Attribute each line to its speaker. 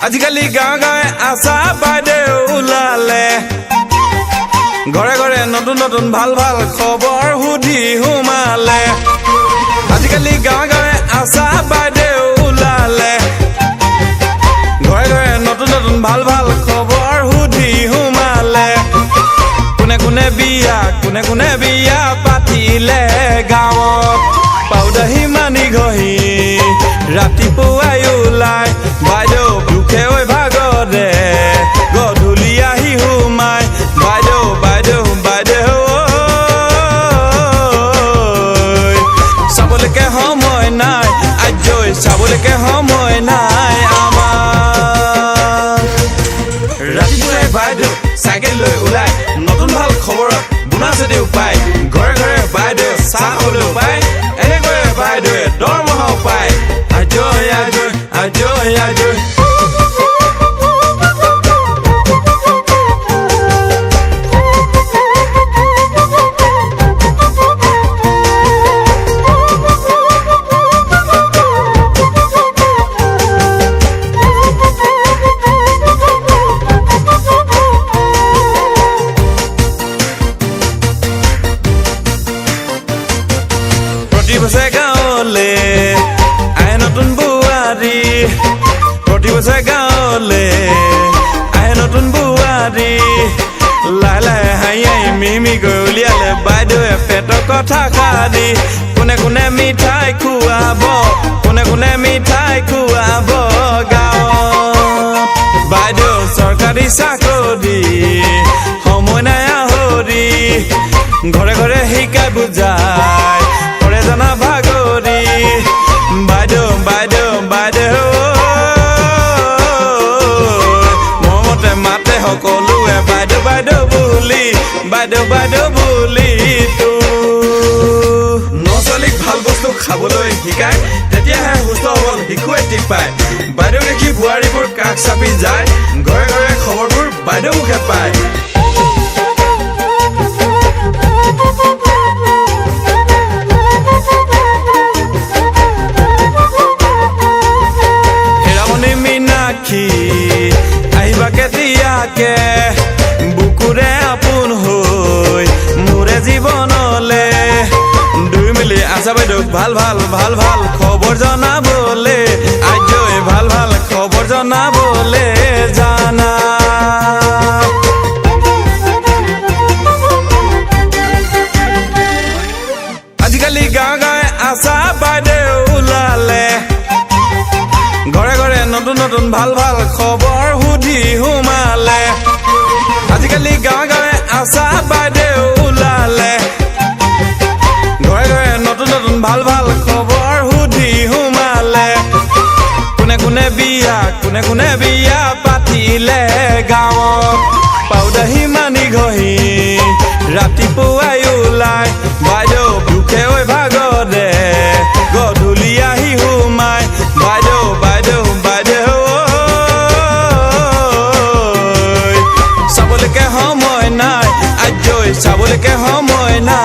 Speaker 1: আজিকালি গাঁৱে গাঁৱে আশা বাইদেউ ওলালে ঘৰে ঘৰে নতুন নতুন ভাল ভাল খবৰ সুধি সোমালে আজিকালি গাঁৱে গাঁৱে আশা বাইদেউ ওলালে ঘৰে ঘৰে নতুন নতুন ভাল ভাল খবৰ সুধি সোমালে কোনে বিয়া পাতিলে গাঁৱত পাউদাহি মানি ঘহি ৰাতিপুৱাই ওলাই বাইদেউ দুখে ঐ ভাগৰে গধূলি আহি সোমাই বাইদেউ বাইদেউ বাইদেউ চাবলৈকে সময় নাই আজৈ চাবলৈকে সময় নাই আমাৰ ৰাতিপুৱাই বাইদেউ চাইকেল লৈ ওলাই নতুন ভাল খবৰত বুনা যদি উপায় ঘৰে ঘৰে বাইদেউ চাহ খাবলৈ পায় এনেকৈ বাইদেৱে দৰমহাও পায় আজৈ আজৈ আজৈ আজৈ প্ৰতিবছৰে গাঁৱলে আহে নতুন বোৱাৰী প্ৰতিবছৰে গাঁৱলে আহে নতুন বোৱাৰী লাহে লাহে হাঁহি হাঁহি মিহি গৈ উলিয়ালে বাইদেৱে পেটৰ কথা সাৰি কোনে কোনে মিঠাই খুৱাব কোনে মিঠাই খুৱাব গাঁৱত বাইদেউ চৰকাৰী চাকৰি সময় নাই আহৰি ঘৰে ঘৰে শিকাই বুজাই জনা ভাগৰি বাইদেউ বাইদেউ বাইদেউ মৰমতে মাতে সকলোৱে বাইদেউ বাইদেউ বুলি বাইদেউ বাইদেউ বুলি নচলিক ভাল বস্তু খাবলৈ শিকায় তেতিয়াহে সুস্থ হবল শিশুৱে টিক পায় বাইদেউ দেখি বোৱাৰীবোৰ কাষ চাপি যায় ঘৰে ঘৰে খবৰবোৰ বাইদেউ মুখে পায় আহিবা কেতিয়াকে বুকুৰে আপোন হৈ মোৰে জীৱনলে দুই মিলি আশা বাইদেউক ভাল ভাল ভাল ভাল খবৰ জনাবলে আজৈ ভাল ভাল খবৰ জনাবলে জানা আজিকালি গাঁৱে গাঁৱে আশা বাইদেউ ওলালে ঘৰে ঘৰে নতুন নতুন ভাল ভাল খবৰ সুধি সোমালে আজিকালি গাঁৱে গাঁৱে আশা বাইদেউ ওলালে ঘৰে ঘৰে নতুন নতুন ভাল ভাল খবৰ সুধি সোমালে কোনে বিয়া পাতিলে গাঁৱত পাউদাহি মানি ঘহি ৰাতিপুৱাই ওলাই বাইদেউ দুখে ঐ ভাগৰে গধূলি আহি সোমাই বাইদেউ বাইদেউ বাইদেউ চাবলৈকে সময় নাই আজৈ চাবলৈকে সময় নাই